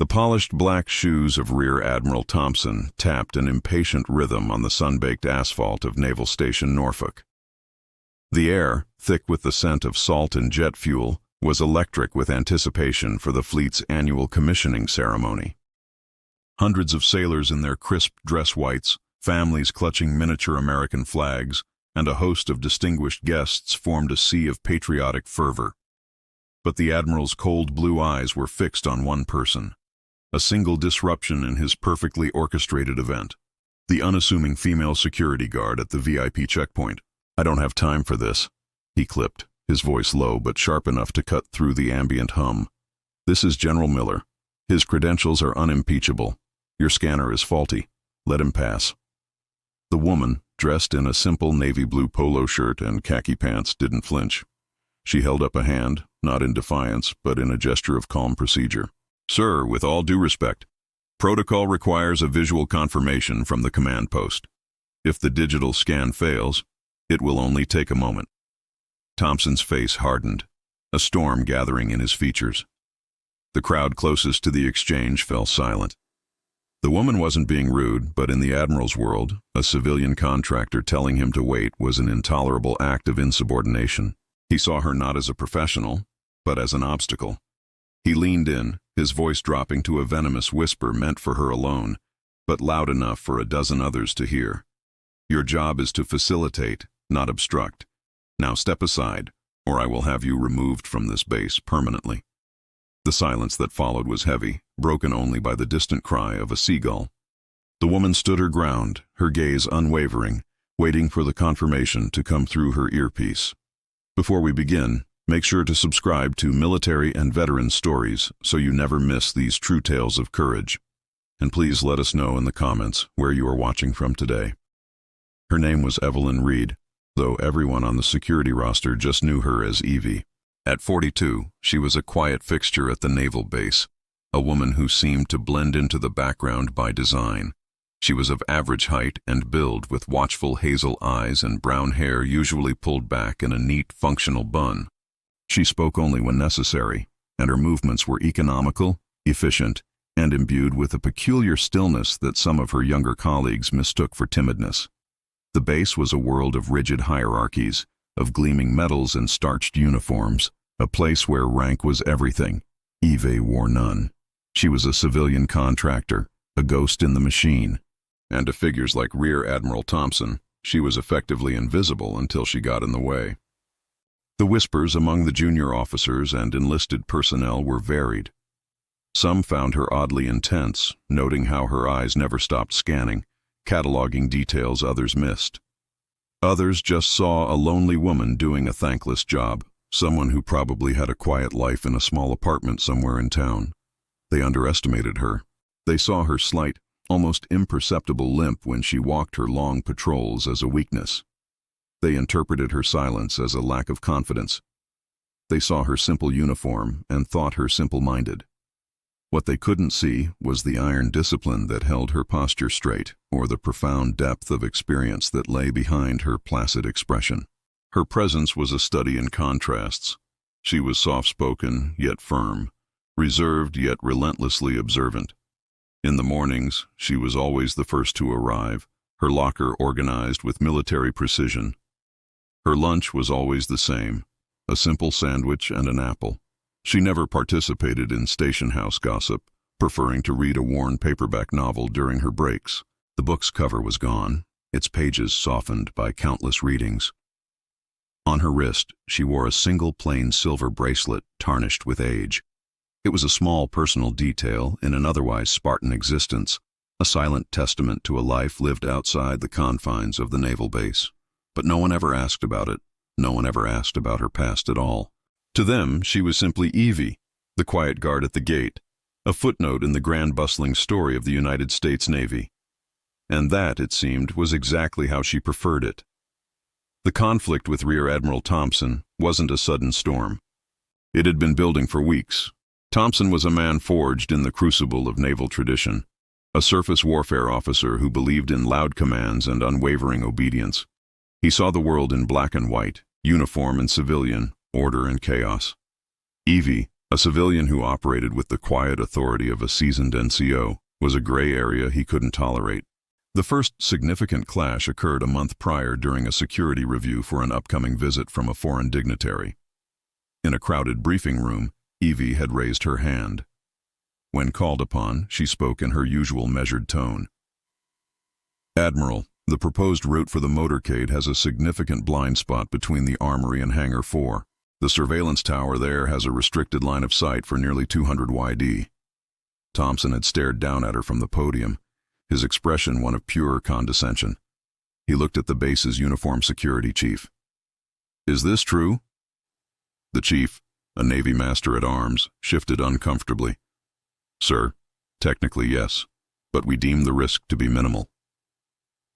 The polished black shoes of Rear Admiral Thompson tapped an impatient rhythm on the sun-baked asphalt of Naval Station Norfolk. The air, thick with the scent of salt and jet fuel, was electric with anticipation for the fleet's annual commissioning ceremony. Hundreds of sailors in their crisp dress whites, families clutching miniature American flags, and a host of distinguished guests formed a sea of patriotic fervor. But the Admiral's cold blue eyes were fixed on one person. A single disruption in his perfectly orchestrated event. The unassuming female security guard at the VIP checkpoint. "I don't have time for this," he clipped, his voice low but sharp enough to cut through the ambient hum. "This is General Miller. His credentials are unimpeachable. Your scanner is faulty. Let him pass." The woman, dressed in a simple navy blue polo shirt and khaki pants, didn't flinch. She held up a hand, not in defiance, but in a gesture of calm procedure. "Sir, with all due respect, protocol requires a visual confirmation from the command post. If the digital scan fails, it will only take a moment." Thompson's face hardened, a storm gathering in his features. The crowd closest to the exchange fell silent. The woman wasn't being rude, but in the Admiral's world, a civilian contractor telling him to wait was an intolerable act of insubordination. He saw her not as a professional, but as an obstacle. He leaned in, his voice dropping to a venomous whisper meant for her alone, but loud enough for a dozen others to hear. "Your job is to facilitate, not obstruct. Now step aside, or I will have you removed from this base permanently." The silence that followed was heavy, broken only by the distant cry of a seagull. The woman stood her ground, her gaze unwavering, waiting for the confirmation to come through her earpiece. "Before we begin, make sure to subscribe to Military and Veteran Stories so you never miss these true tales of courage. And please let us know in the comments where you are watching from today." Her name was Evelyn Reed, though everyone on the security roster just knew her as Evie. At 42, she was a quiet fixture at the naval base, a woman who seemed to blend into the background by design. She was of average height and build, with watchful hazel eyes and brown hair usually pulled back in a neat, functional bun. She spoke only when necessary, and her movements were economical, efficient, and imbued with a peculiar stillness that some of her younger colleagues mistook for timidness. The base was a world of rigid hierarchies, of gleaming metals and starched uniforms, a place where rank was everything. Eve wore none. She was a civilian contractor, a ghost in the machine. And to figures like Rear Admiral Thompson, she was effectively invisible until she got in the way. The whispers among the junior officers and enlisted personnel were varied. Some found her oddly intense, noting how her eyes never stopped scanning, cataloging details others missed. Others just saw a lonely woman doing a thankless job, someone who probably had a quiet life in a small apartment somewhere in town. They underestimated her. They saw her slight, almost imperceptible limp when she walked her long patrols as a weakness. They interpreted her silence as a lack of confidence. They saw her simple uniform and thought her simple-minded. What they couldn't see was the iron discipline that held her posture straight, or the profound depth of experience that lay behind her placid expression. Her presence was a study in contrasts. She was soft-spoken, yet firm, reserved, yet relentlessly observant. In the mornings, she was always the first to arrive, her locker organized with military precision. Her lunch was always the same, a simple sandwich and an apple. She never participated in station house gossip, preferring to read a worn paperback novel during her breaks. The book's cover was gone, its pages softened by countless readings. On her wrist, she wore a single plain silver bracelet tarnished with age. It was a small personal detail in an otherwise Spartan existence, a silent testament to a life lived outside the confines of the naval base. But no one ever asked about it. No one ever asked about her past at all. To them, she was simply Evie, the quiet guard at the gate, a footnote in the grand bustling story of the United States Navy. And that, it seemed, was exactly how she preferred it. The conflict with Rear Admiral Thompson wasn't a sudden storm. It had been building for weeks. Thompson was a man forged in the crucible of naval tradition, a surface warfare officer who believed in loud commands and unwavering obedience. He saw the world in black and white, uniform and civilian, order and chaos. Evie, A civilian who operated with the quiet authority of a seasoned NCO was a gray area he couldn't tolerate. The first significant clash occurred a month prior during a security review for an upcoming visit from a foreign dignitary. In a crowded briefing room, Evie had raised her hand. When called upon, she spoke in her usual measured tone. "Admiral, the proposed route for the motorcade has a significant blind spot between the armory and Hangar 4. The surveillance tower there has a restricted line of sight for nearly 200 YD. Thompson had stared down at her from the podium, his expression one of pure condescension. He looked at the base's uniformed security chief. "Is this true?" The chief, a Navy master-at-arms, shifted uncomfortably. "Sir, technically yes, but we deem the risk to be minimal."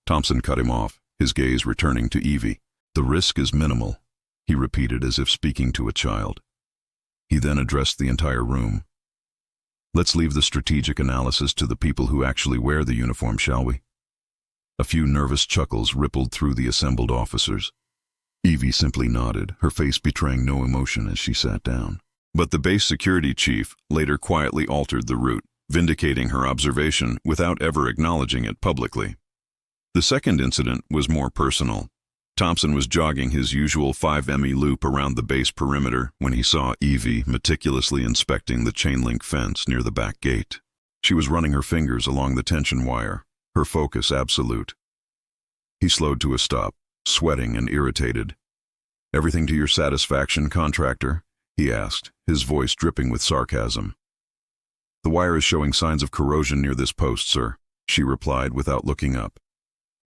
Thompson cut him off, his gaze returning to Evie. "The risk is minimal," he repeated as if speaking to a child. He then addressed the entire room. "Let's leave the strategic analysis to the people who actually wear the uniform, shall we?" A few nervous chuckles rippled through the assembled officers. Evie simply nodded, her face betraying no emotion as she sat down. But the base security chief later quietly altered the route, vindicating her observation without ever acknowledging it publicly. The second incident was more personal. Thompson was jogging his usual 5 ME loop around the base perimeter when he saw Evie meticulously inspecting the chain-link fence near the back gate. She was running her fingers along the tension wire, her focus absolute. He slowed to a stop, sweating and irritated. "Everything to your satisfaction, contractor?" he asked, his voice dripping with sarcasm. "The wire is showing signs of corrosion near this post, sir," she replied without looking up.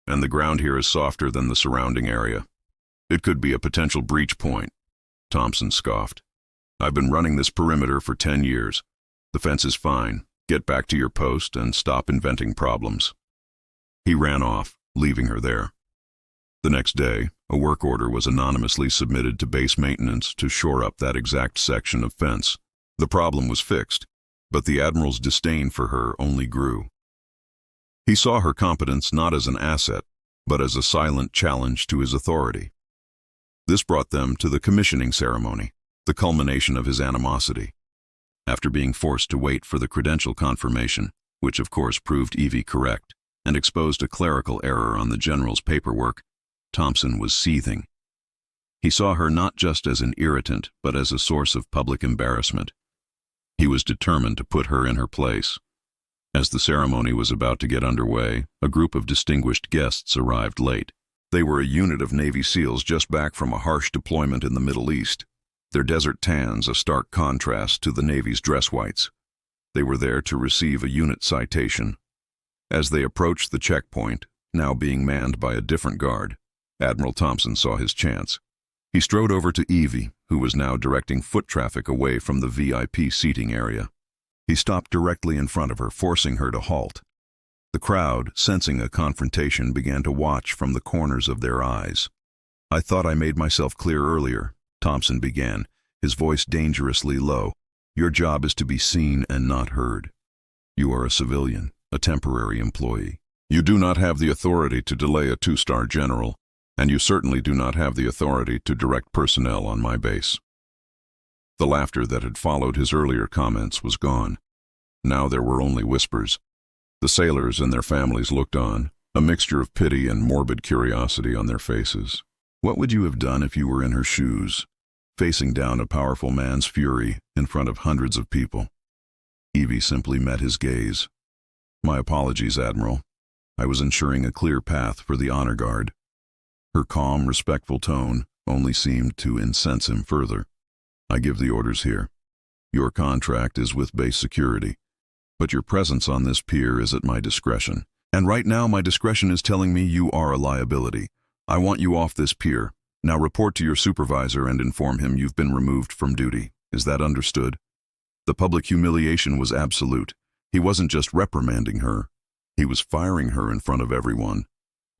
"And the ground here is softer than the surrounding area. It could be a potential breach point," Thompson scoffed. "I've been running this perimeter for 10 years. The fence is fine. Get back to your post and stop inventing problems." He ran off, leaving her there. The next day, a work order was anonymously submitted to base maintenance to shore up that exact section of fence. The problem was fixed, but the Admiral's disdain for her only grew. He saw her competence not as an asset, but as a silent challenge to his authority. This brought them to the commissioning ceremony, the culmination of his animosity. After being forced to wait for the credential confirmation, which of course proved Evie correct, and exposed a clerical error on the general's paperwork, Thompson was seething. He saw her not just as an irritant, but as a source of public embarrassment. He was determined to put her in her place. As the ceremony was about to get underway, a group of distinguished guests arrived late. They were a unit of Navy SEALs just back from a harsh deployment in the Middle East, their desert tans a stark contrast to the Navy's dress whites. They were there to receive a unit citation. As they approached the checkpoint, now being manned by a different guard, Admiral Thompson saw his chance. He strode over to Evie, who was now directing foot traffic away from the VIP seating area. He stopped directly in front of her, forcing her to halt. The crowd, sensing a confrontation, began to watch from the corners of their eyes. "I thought I made myself clear earlier," Thompson began, his voice dangerously low. "Your job is to be seen and not heard. You are a civilian, a temporary employee. You do not have the authority to delay a 2-star general, and you certainly do not have the authority to direct personnel on my base." The laughter that had followed his earlier comments was gone. Now there were only whispers. The sailors and their families looked on, a mixture of pity and morbid curiosity on their faces. What would you have done if you were in her shoes, facing down a powerful man's fury in front of hundreds of people? Evie simply met his gaze. "My apologies, Admiral. I was ensuring a clear path for the honor guard." Her calm, respectful tone only seemed to incense him further. "I give the orders here. Your contract is with base security, but your presence on this pier is at my discretion. And right now my discretion is telling me you are a liability. I want you off this pier. Now report to your supervisor and inform him you've been removed from duty. Is that understood?" The public humiliation was absolute. He wasn't just reprimanding her. He was firing her in front of everyone.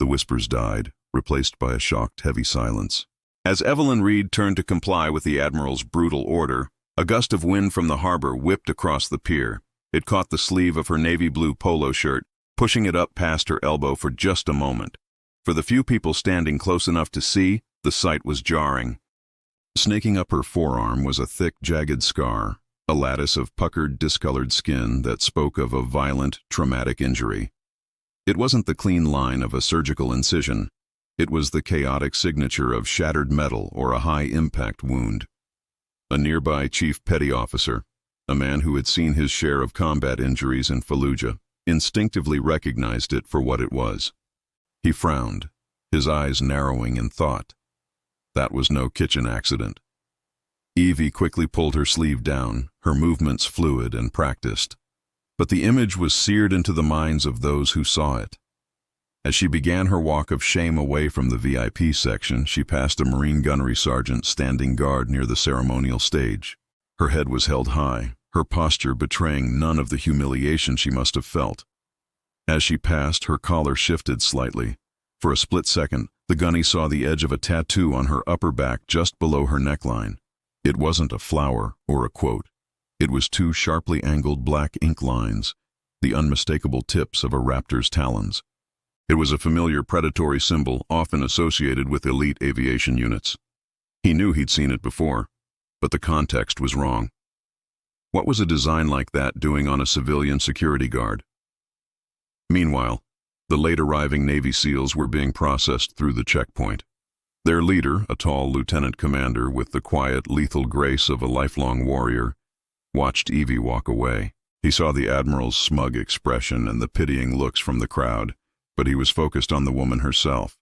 The whispers died, replaced by a shocked, heavy silence. As Evelyn Reed turned to comply with the Admiral's brutal order, a gust of wind from the harbor whipped across the pier. It caught the sleeve of her navy blue polo shirt, pushing it up past her elbow for just a moment. For the few people standing close enough to see, the sight was jarring. Snaking up her forearm was a thick, jagged scar, a lattice of puckered, discolored skin that spoke of a violent, traumatic injury. It wasn't the clean line of a surgical incision. It was the chaotic signature of shattered metal or a high-impact wound. A nearby chief petty officer, a man who had seen his share of combat injuries in Fallujah, instinctively recognized it for what it was. He frowned, his eyes narrowing in thought. That was no kitchen accident. Evie quickly pulled her sleeve down, her movements fluid and practiced. But the image was seared into the minds of those who saw it. As she began her walk of shame away from the VIP section, she passed a Marine gunnery sergeant standing guard near the ceremonial stage. Her head was held high, her posture betraying none of the humiliation she must have felt. As she passed, her collar shifted slightly. For a split second, the gunny saw the edge of a tattoo on her upper back just below her neckline. It wasn't a flower or a quote. It was two sharply angled black ink lines, the unmistakable tips of a raptor's talons. It was a familiar predatory symbol often associated with elite aviation units. He knew he'd seen it before, but the context was wrong. What was a design like that doing on a civilian security guard? Meanwhile, the late-arriving Navy SEALs were being processed through the checkpoint. Their leader, a tall lieutenant commander with the quiet, lethal grace of a lifelong warrior, watched Evie walk away. He saw the Admiral's smug expression and the pitying looks from the crowd, but he was focused on the woman herself.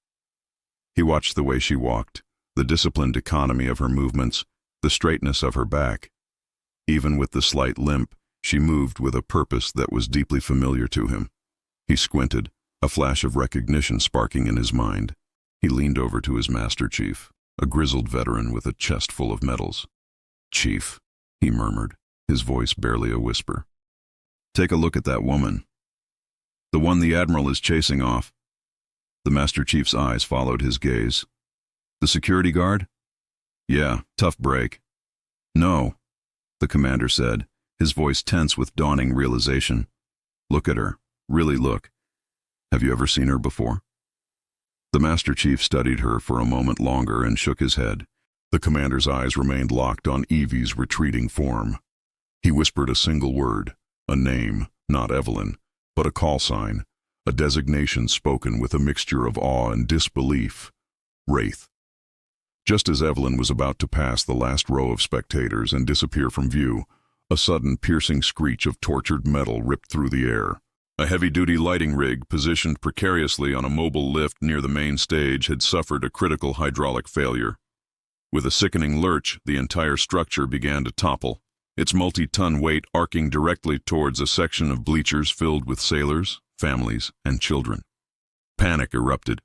He watched the way she walked, the disciplined economy of her movements, the straightness of her back. Even with the slight limp, she moved with a purpose that was deeply familiar to him. He squinted, a flash of recognition sparking in his mind. He leaned over to his Master Chief, a grizzled veteran with a chest full of medals. "Chief," he murmured, his voice barely a whisper. "Take a look at that woman. The one the Admiral is chasing off." The Master Chief's eyes followed his gaze. "The security guard?" "Yeah, tough break." "No," the commander said, his voice tense with dawning realization. "Look at her. Really look. Have you ever seen her before?" The Master Chief studied her for a moment longer and shook his head. The commander's eyes remained locked on Evie's retreating form. He whispered a single word, a name, not Evelyn, but a call sign, a designation spoken with a mixture of awe and disbelief. Wraith. Just as Evelyn was about to pass the last row of spectators and disappear from view, a sudden piercing screech of tortured metal ripped through the air. A heavy-duty lighting rig positioned precariously on a mobile lift near the main stage had suffered a critical hydraulic failure. With a sickening lurch, the entire structure began to topple, its multi-ton weight arcing directly towards a section of bleachers filled with sailors, families, and children. Panic erupted.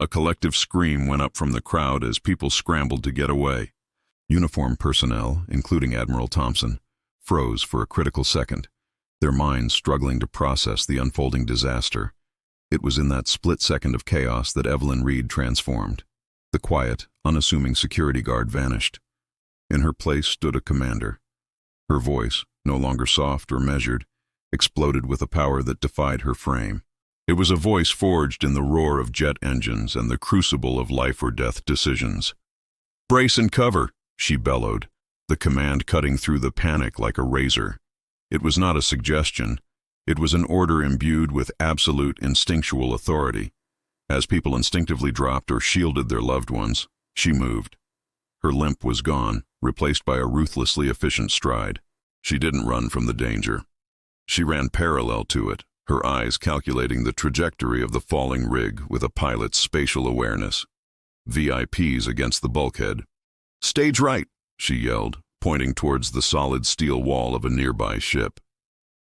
A collective scream went up from the crowd as people scrambled to get away. Uniformed personnel, including Admiral Thompson, froze for a critical second, their minds struggling to process the unfolding disaster. It was in that split second of chaos that Evelyn Reed transformed. The quiet, unassuming security guard vanished. In her place stood a commander. Her voice, no longer soft or measured, exploded with a power that defied her frame. It was a voice forged in the roar of jet engines and the crucible of life-or-death decisions. "Brace and cover," she bellowed, the command cutting through the panic like a razor. It was not a suggestion. It was an order imbued with absolute instinctual authority. As people instinctively dropped or shielded their loved ones, she moved. Her limp was gone, replaced by a ruthlessly efficient stride. She didn't run from the danger. She ran parallel to it, her eyes calculating the trajectory of the falling rig with a pilot's spatial awareness. VIPs against the bulkhead. "Stage right," she yelled, pointing towards the solid steel wall of a nearby ship.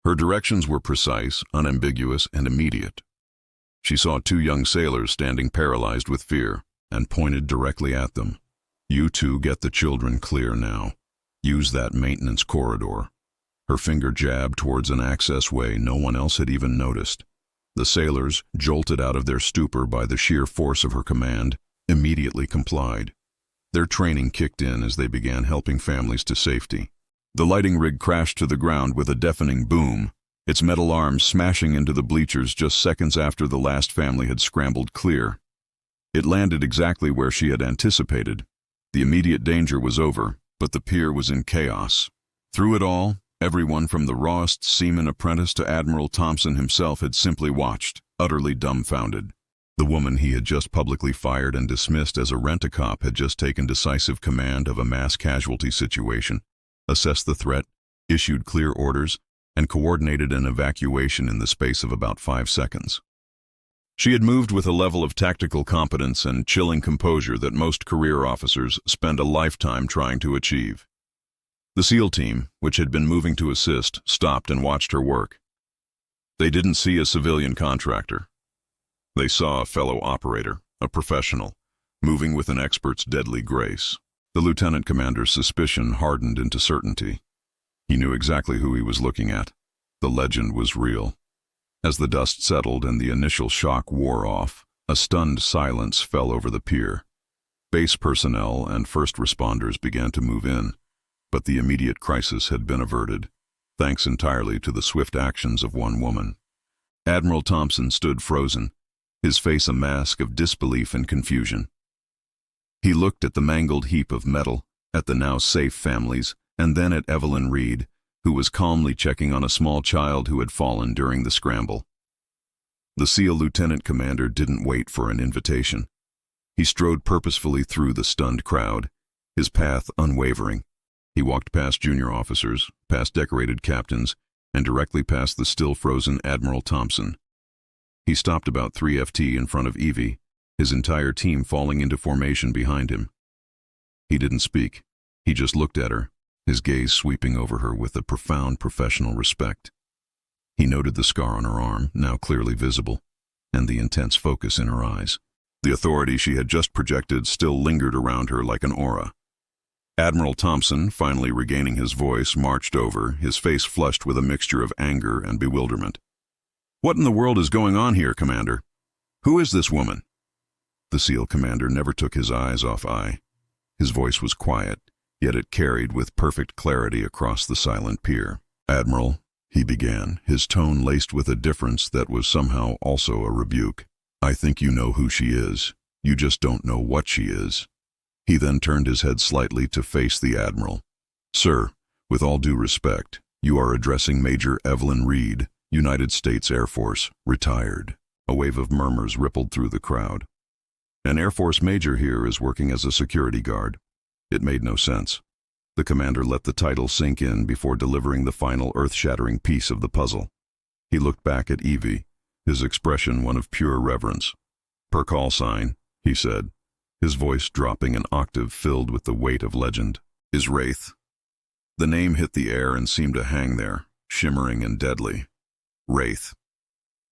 Her directions were precise, unambiguous, and immediate. She saw two young sailors standing paralyzed with fear, and pointed directly at them. "You two get the children clear now. Use that maintenance corridor." Her finger jabbed towards an access way no one else had even noticed. The sailors, jolted out of their stupor by the sheer force of her command, immediately complied. Their training kicked in as they began helping families to safety. The lighting rig crashed to the ground with a deafening boom, its metal arms smashing into the bleachers just seconds after the last family had scrambled clear. It landed exactly where she had anticipated. The immediate danger was over, but the pier was in chaos. Through it all, Everyone from the rawest seaman apprentice to Admiral Thompson himself had simply watched, utterly dumbfounded. The woman he had just publicly fired and dismissed as a rent-a-cop had just taken decisive command of a mass casualty situation, assessed the threat, issued clear orders, and coordinated an evacuation in the space of about 5 seconds. She had moved with a level of tactical competence and chilling composure that most career officers spend a lifetime trying to achieve. The SEAL team, which had been moving to assist, stopped and watched her work. They didn't see a civilian contractor. They saw a fellow operator, a professional, moving with an expert's deadly grace. The lieutenant commander's suspicion hardened into certainty. He knew exactly who he was looking at. The legend was real. As the dust settled and the initial shock wore off, a stunned silence fell over the pier. Base personnel and first responders began to move in, but the immediate crisis had been averted, thanks entirely to the swift actions of one woman. Admiral Thompson stood frozen, his face a mask of disbelief and confusion. He looked at the mangled heap of metal, at the now safe families, and then at Evelyn Reed, who was calmly checking on a small child who had fallen during the scramble. The SEAL lieutenant commander didn't wait for an invitation. He strode purposefully through the stunned crowd, his path unwavering. He walked past junior officers, past decorated captains, and directly past the still-frozen Admiral Thompson. He stopped about 3 FT in front of Evie, his entire team falling into formation behind him. He didn't speak. He just looked at her, his gaze sweeping over her with a profound professional respect. He noted the scar on her arm, now clearly visible, and the intense focus in her eyes. The authority she had just projected still lingered around her like an aura. Admiral Thompson, finally regaining his voice, marched over, his face flushed with a mixture of anger and bewilderment. "What in the world is going on here, Commander? Who is this woman?" The SEAL commander never took his eyes off I. His voice was quiet, yet it carried with perfect clarity across the silent pier. "Admiral," he began, his tone laced with a difference that was somehow also a rebuke. "I think you know who she is. You just don't know what she is." He then turned his head slightly to face the Admiral. "Sir, with all due respect, you are addressing Major Evelyn Reed, United States Air Force, retired." A wave of murmurs rippled through the crowd. "An Air Force major here is working as a security guard." It made no sense. The commander let the title sink in before delivering the final earth-shattering piece of the puzzle. He looked back at Evie, his expression one of pure reverence. "Per call sign," he said, his voice dropping an octave filled with the weight of legend, "is Wraith." The name hit the air and seemed to hang there, shimmering and deadly. Wraith.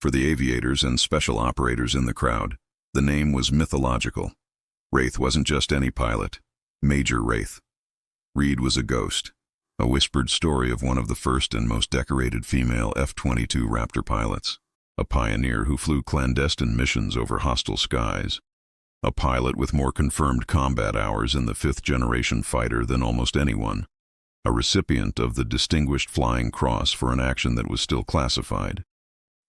For the aviators and special operators in the crowd, the name was mythological. Wraith wasn't just any pilot. Major Wraith. Reed was a ghost, a whispered story of one of the first and most decorated female F-22 Raptor pilots, a pioneer who flew clandestine missions over hostile skies, a pilot with more confirmed combat hours in the 5th-generation fighter than almost anyone, a recipient of the Distinguished Flying Cross for an action that was still classified.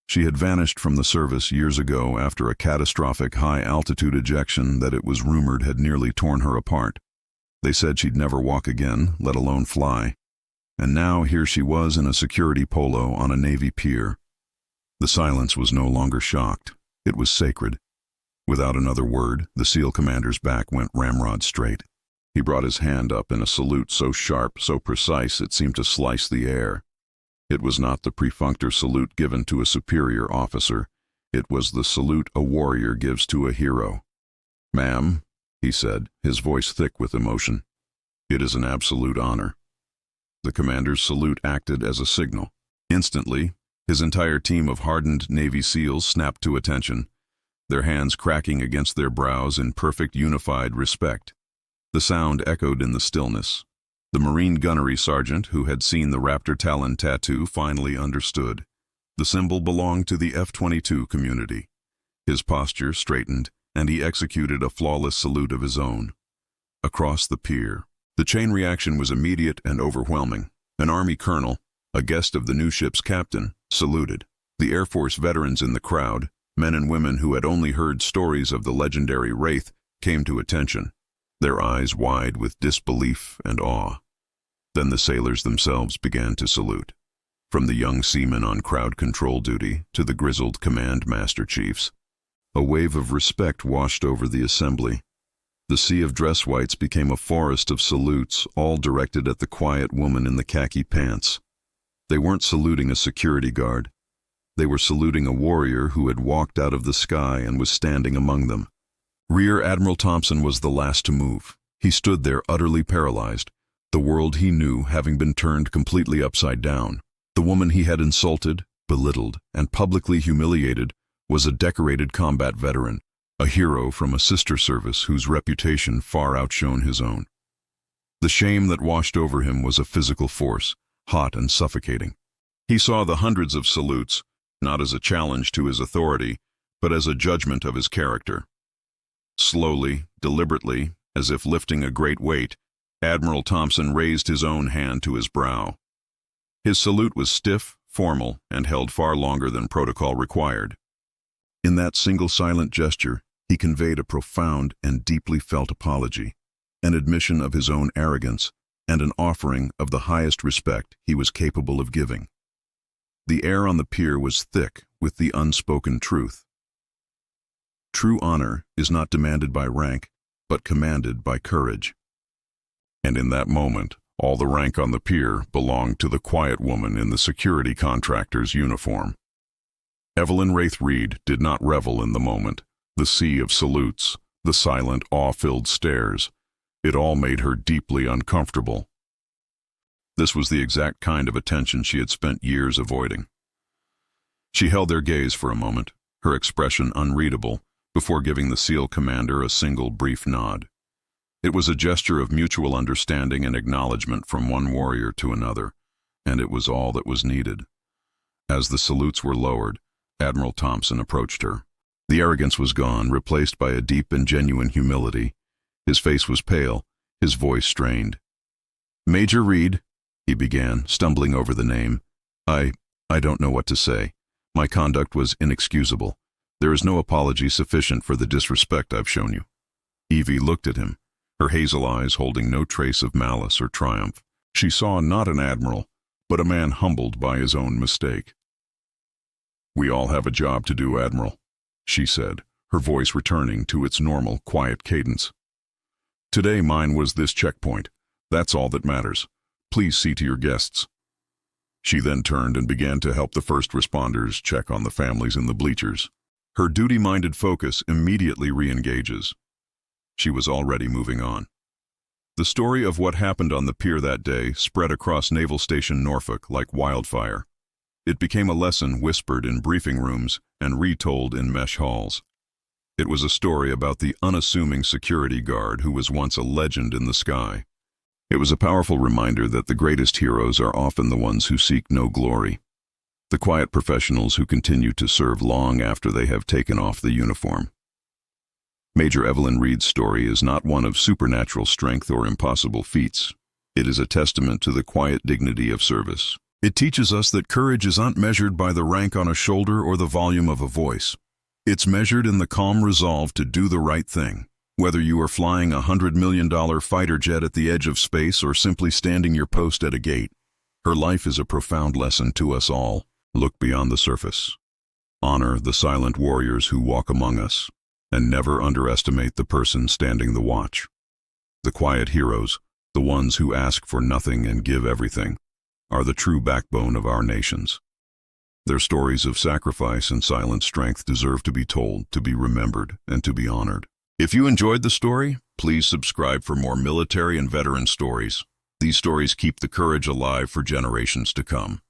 She had vanished from the service years ago after a catastrophic high-altitude ejection that it was rumored had nearly torn her apart. They said she'd never walk again, let alone fly. And now here she was in a security polo on a Navy pier. The silence was no longer shocked. It was sacred. Without another word, the SEAL commander's back went ramrod straight. He brought his hand up in a salute so sharp, so precise, it seemed to slice the air. It was not the perfunctor salute given to a superior officer. It was the salute a warrior gives to a hero. "Ma'am," he said, his voice thick with emotion, "it is an absolute honor." The commander's salute acted as a signal. Instantly, his entire team of hardened Navy SEALs snapped to attention, their hands cracking against their brows in perfect unified respect. The sound echoed in the stillness. The Marine gunnery sergeant, who had seen the Raptor Talon tattoo, finally understood. The symbol belonged to the F-22 community. His posture straightened, and he executed a flawless salute of his own. Across the pier, the chain reaction was immediate and overwhelming. An Army colonel, a guest of the new ship's captain, saluted. The Air Force veterans in the crowd, men and women who had only heard stories of the legendary Wraith, came to attention, their eyes wide with disbelief and awe. Then the sailors themselves began to salute. From the young seamen on crowd control duty to the grizzled command master chiefs, a wave of respect washed over the assembly. The sea of dress whites became a forest of salutes, all directed at the quiet woman in the khaki pants. They weren't saluting a security guard. They were saluting a warrior who had walked out of the sky and was standing among them. Rear Admiral Thompson was the last to move. He stood there utterly paralyzed, the world he knew having been turned completely upside down. The woman he had insulted, belittled, and publicly humiliated was a decorated combat veteran, a hero from a sister service whose reputation far outshone his own. The shame that washed over him was a physical force, hot and suffocating. He saw the hundreds of salutes, not as a challenge to his authority, but as a judgment of his character. Slowly, deliberately, as if lifting a great weight, Admiral Thompson raised his own hand to his brow. His salute was stiff, formal, and held far longer than protocol required. In that single silent gesture, he conveyed a profound and deeply felt apology, an admission of his own arrogance, and an offering of the highest respect he was capable of giving. The air on the pier was thick with the unspoken truth. True honor is not demanded by rank, but commanded by courage. And in that moment, all the rank on the pier belonged to the quiet woman in the security contractor's uniform. Evelyn Wraith Reed did not revel in the moment, the sea of salutes, the silent, awe-filled stares. It all made her deeply uncomfortable. This was the exact kind of attention she had spent years avoiding. She held their gaze for a moment, her expression unreadable, before giving the SEAL commander a single brief nod. It was a gesture of mutual understanding and acknowledgement from one warrior to another, and it was all that was needed. As the salutes were lowered, Admiral Thompson approached her. The arrogance was gone, replaced by a deep and genuine humility. His face was pale, his voice strained. "Major Reed," he began, stumbling over the name. I don't know what to say. My conduct was inexcusable. There is no apology sufficient for the disrespect I've shown you." Evie looked at him, her hazel eyes holding no trace of malice or triumph. She saw not an admiral, but a man humbled by his own mistake. "We all have a job to do, Admiral," she said, her voice returning to its normal, quiet cadence. "Today mine was this checkpoint. That's all that matters. Please see to your guests." She then turned and began to help the first responders check on the families in the bleachers. Her duty-minded focus immediately re-engages. She was already moving on. The story of what happened on the pier that day spread across Naval Station Norfolk like wildfire. It became a lesson whispered in briefing rooms and retold in mesh halls. It was a story about the unassuming security guard who was once a legend in the sky. It was a powerful reminder that the greatest heroes are often the ones who seek no glory, the quiet professionals who continue to serve long after they have taken off the uniform. Major Evelyn Reed's story is not one of supernatural strength or impossible feats. It is a testament to the quiet dignity of service. It teaches us that courage is not measured by the rank on a shoulder or the volume of a voice. It's measured in the calm resolve to do the right thing. Whether you are flying a $100 million fighter jet at the edge of space or simply standing your post at a gate, her life is a profound lesson to us all. Look beyond the surface. Honor the silent warriors who walk among us, and never underestimate the person standing the watch. The quiet heroes, the ones who ask for nothing and give everything, are the true backbone of our nations. Their stories of sacrifice and silent strength deserve to be told, to be remembered, and to be honored. If you enjoyed the story, please subscribe for more military and veteran stories. These stories keep the courage alive for generations to come.